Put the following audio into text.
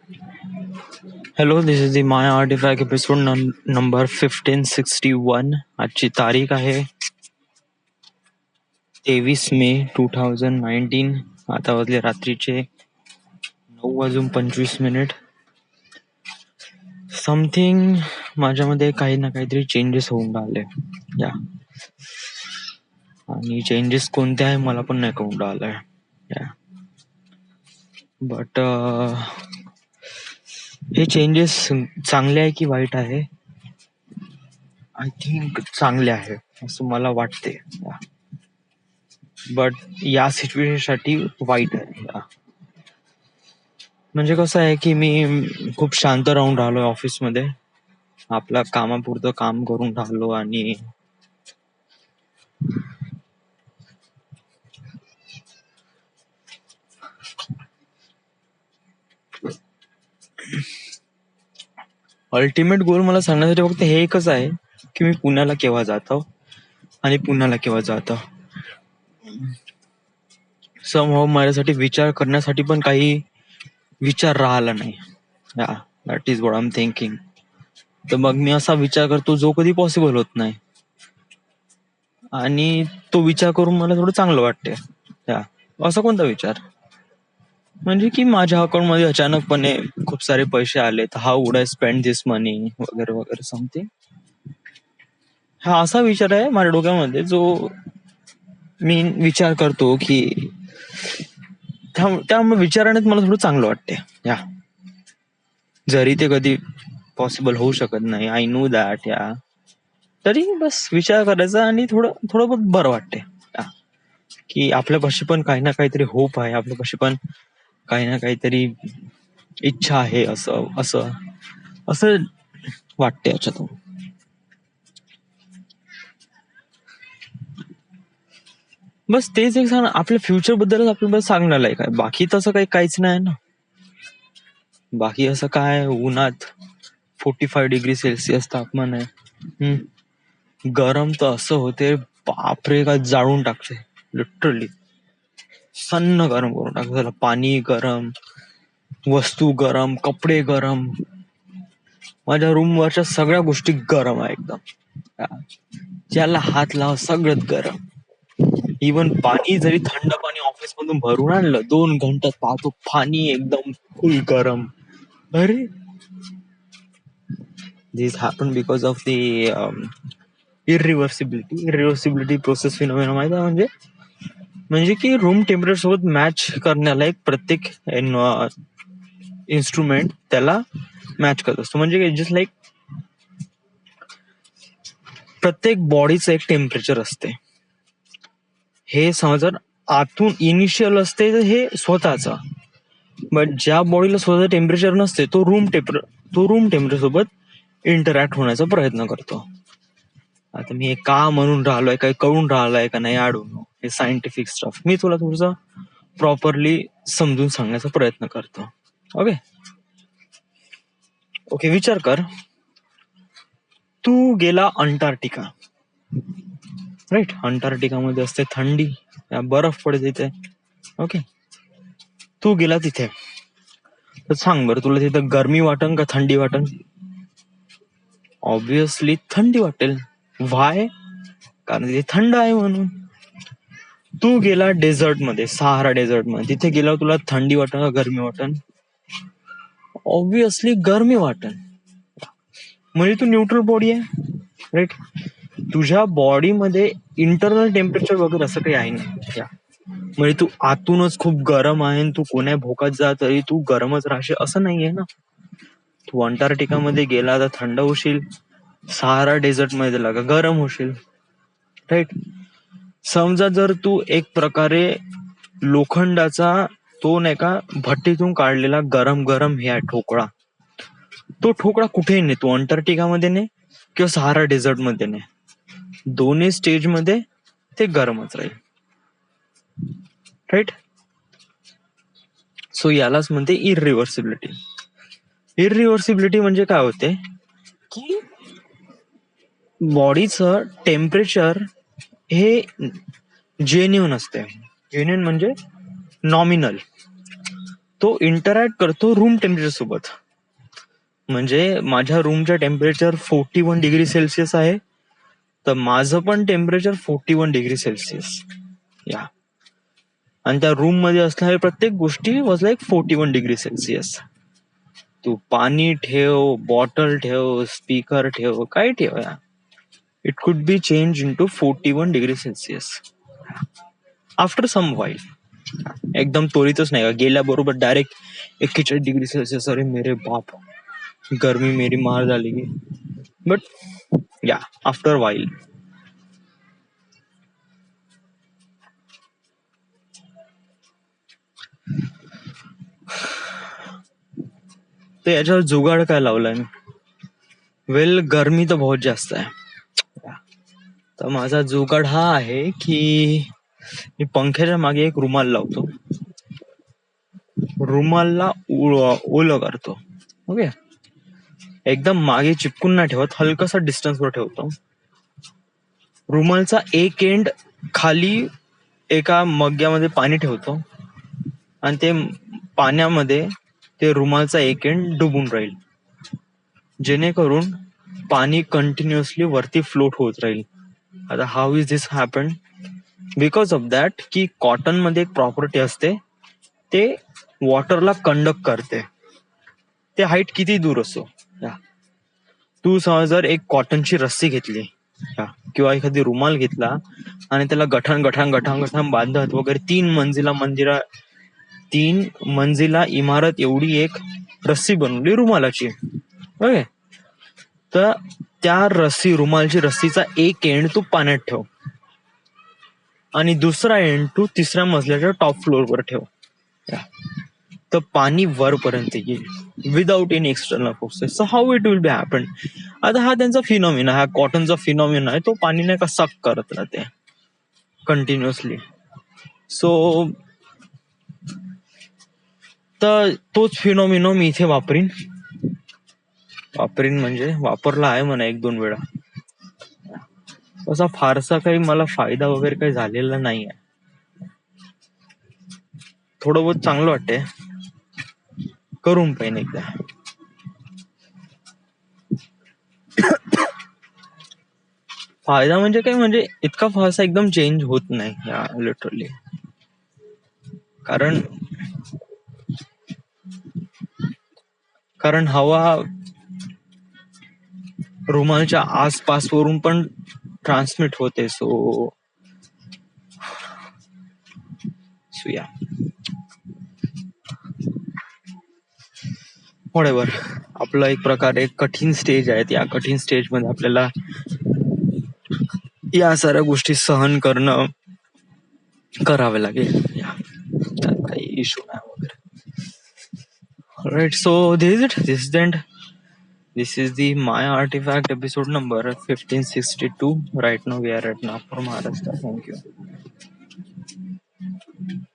Hello, this is the Maya Artifact episode number 1561. आजची तारीख आहे 23 मे 2019. आता वाजले रात्रीचे 9:25. समथिंग माझ्यामध्ये काही ना काहीतरी चेंजेस होऊन राहिले या आणि चेंजेस कोणते आहे मला पण नाही कळून राहिलंय या बट हे चेंजेस चांगले आहे की वाईट आहे? आय थिंक चांगले आहे असं मला वाटते, बट या सिच्युएशन साठी वाईट आहे. म्हणजे कसं आहे की मी खूप शांत राहून राहिलोय ऑफिसमध्ये, आपल्या कामापुरतं काम करून राहिलो आणि अल्टिमेट गोल मला सांगण्यासाठी फक्त हे एकच आहे की मी पुण्याला केव्हा जातो आणि पुण्याला केव्हा जातो. समहाऊ माझ्यासाठी विचार करण्यासाठी पण काही विचार राहिला नाही. That is what I am thinking. तर मग मी असा विचार करतो जो कधी पॉसिबल होत नाही आणि तो विचार करून मला थोडं चांगलं वाटते. असा कोणता विचार? म्हणजे की माझ्या अकाउंट मध्ये अचानकपणे खूप सारे पैसे आले, तर हाऊ वुड आय स्पेंड दिस मनी वगैरे वगैरे समथिंग. हा असा विचार आहे माझ्या डोक्यामध्ये जो मी विचार करतो की त्या विचारानेच मला थोडं चांगलं वाटते. जरी ते कधी पॉसिबल होऊ शकत नाही, आय नो दॅट. तरी बस विचार करायचा आणि थोडं बहुत बरं वाटते की आपल्यापाशी पण काही ना काहीतरी होप आहे, आपल्यापाशी पण काही ना काहीतरी इच्छा आहे, असं असं असं वाटते याच्यातून. बस तेच एक सांग, आपल्या फ्युचर बद्दलच आपल्याला सांगण्याला काय, बाकी तसं काहीच नाही ना. बाकी असं काय, उन्हात 45°C तापमान आहे, गरम तर असं होते बापरे का जाळून टाकते लिटरली. सन्न गरम करून टाकते त्याला. पाणी गरम, वस्तू गरम, कपडे गरम, माझ्या रूम वरच्या सगळ्या गोष्टी गरम आहे एकदम. ज्याला हात लाव सगळं गरम. इवन पाणी जरी थंड पाणी ऑफिस मधून भरून आणलं 2 घंट्यात पाहतो पाणी एकदम फुल गरम. अरे this happen because of the irreversibility process phenomena. माहिती आहे म्हणजे की रूम टेम्परेचर सोबत मॅच करण्याला एक प्रत्येक इन्स्ट्रुमेंट त्याला मॅच करत असतो. म्हणजे जस्ट लाईक प्रत्येक बॉडीचं एक टेम्परेचर असते. हे समजा आतून इनिशियल असते हे स्वतःच, बट ज्या बॉडीला स्वतःचं टेम्परेचर नसते तो रूम टेम्परेचर सोबत इंटरॅक्ट होण्याचा प्रयत्न करतो. आता मी हे का म्हणून राहिलोय, काही कळून राहिलंय का नाही, आडून हे सायंटिफिक स्टफ मी तुला थोडस प्रॉपरली समजून सांगण्याचा प्रयत्न करतो. ओके विचार कर, तू गेला अंटार्क्टिका, राईट? अंटार्क्टिका मध्ये असते थंडी, बर्फ पडते तिथे. ओके, तू गेला तिथे, तर सांग बरं तुला तिथं गरमी वाटन का थंडी वाटन? ऑब्विसली थंडी वाटेल. व्हाय? कारण तिथे थंड आहे म्हणून. तू गेला डेझर्ट मध्ये, सहारा डेझर्ट मध्ये, तिथे गेला तुला थंडी वाटन का गरमी वाटन? ऑब्विसली गरमी वाटन. म्हणजे तू न्यूट्रल बॉडी आहे, राईट? तुझ्या बॉडीमध्ये इंटरनल टेम्परेचर वगैरे असं काही आहे नाही. म्हणजे तू आतूनच खूप गरम आहे, तू कोण्या भोकात जा तरी तू गरमच राहशील असं नाहीये ना. तू अंटार्क्टिका मध्ये गेला तर थंड होशील, सहारा डेझर्ट मध्ये गेला का गरम होशील, राईट? समजा जर तू एक प्रकारे लोखंडाचा तो नाही का भट्टीतून काढलेला गरम गरम हे ठोकळा, तो ठोकळा कुठेही नाही, तू अंटार्क्टिका मध्ये ने किंवा सहारा डेझर्ट मध्ये ने, दोन्ही स्टेज मध्ये ते गरमच राहील, राईट? सो यालाच म्हणते इरिव्हर्सिबिलिटी. इरिव्हर्सिबिलिटी म्हणजे काय होते की बॉडीचं टेम्परेचर हे जेन्युन असते. जेन्युन म्हणजे नॉमिनल. तो इंटरॅक्ट करतो रूम टेम्परेचर सोबत. म्हणजे माझ्या रूमचं टेम्परेचर 41 डिग्री सेल्सिअस आहे, तर माझं पण टेम्परेचर 41 डिग्री सेल्सिअस. या आणि त्या रूम मध्ये असणाऱ्या प्रत्येक गोष्टी वॉज लाईक 41 डिग्री सेल्सिअस. तू पाणी ठेव, बॉटल ठेव, स्पीकर ठेव, काय ठेव, या it could be change into 41 degree Celsius after some while. एकदम त्वरितच नाही का, गेल्याबरोबर डायरेक्ट 41 डिग्री सेल्सिअस. अरे मेरे बाप, गर्मी मेरी मार झाली की. बट या आफ्टर वाईल. तर याच्यावर जुगाड काय लावलाय मी? वेल, गर्मी तर बहुत जास्त आहे. तर माझा जुगाड हा आहे की मी पंख्याच्या मागे एक रुमाल लावतो, रुमालला ओलं करतो. ओके, एकदम मागे चिपकून नाही ठेवत, हलकासा डिस्टन्सवर ठेवतो. रुमालचा एक एंड खाली एका मग्ग्यामध्ये पाणी ठेवतो आणि ते पाण्यामध्ये ते रुमालचा एक एंड डुबून राहील, जेणेकरून पाणी कंटिन्युअसली वरती फ्लोट होत राहील. आता how is this happen? Because of that की कॉटन मध्ये एक प्रॉपर्टी असते, ते वॉटरला कंडक्ट करते. ते हाईट किती दूर असो, तू समज जर एक कॉटनची रस्सी घेतली किंवा एखादी रुमाल घेतला आणि त्याला गठाण गठाण गठाण गठाण बांधत वगैरे 3 मंजिला इमारत एवढी एक रस्सी बनवली रुमालाची. ओके, तर त्या रुमालची रस्सीचा एक एंड तू पाण्यात ठेव आणि दुसरा एंड तू तिसऱ्या मजल्याच्या टॉप फ्लोअरवर ठेव, तर पाणी वरपर्यंत येईल without any external forces. So how it will be happen? आता हा त्यांचा फिनॉमिना, हा कॉटनचा फिनॉमिना आहे, तो पाणी नाही का सक करत राहते कंटिन्युअसली. सो तर तोच फिनॉमिना मी इथे वापरीन म्हणजे वापरला आहे म्हणा 1-2 वेळा. असा फारसा काही मला फायदा वगैरे काही झालेला नाही आहे. थोडं बहुत चांगलं वाटतंय, करून पाहिजे एकदा. फायदा म्हणजे काय, म्हणजे इतका फारसा एकदम चेंज होत नाही या लिटरली. कारण हवा रुमालच्या आसपास वरून पण ट्रान्समिट होते. सो या व्हॉटएव्हर, आपला एक प्रकारे कठीण स्टेज आहे. या कठीण स्टेज मध्ये आपल्याला या साऱ्या गोष्टी सहन करावे लागेल. त्यात काही इश्यू नाही वगैरे. Right, so this is the end. This is the My Artifact episode number 1562. Right now we are at Nagpur, Maharashtra. Thank you.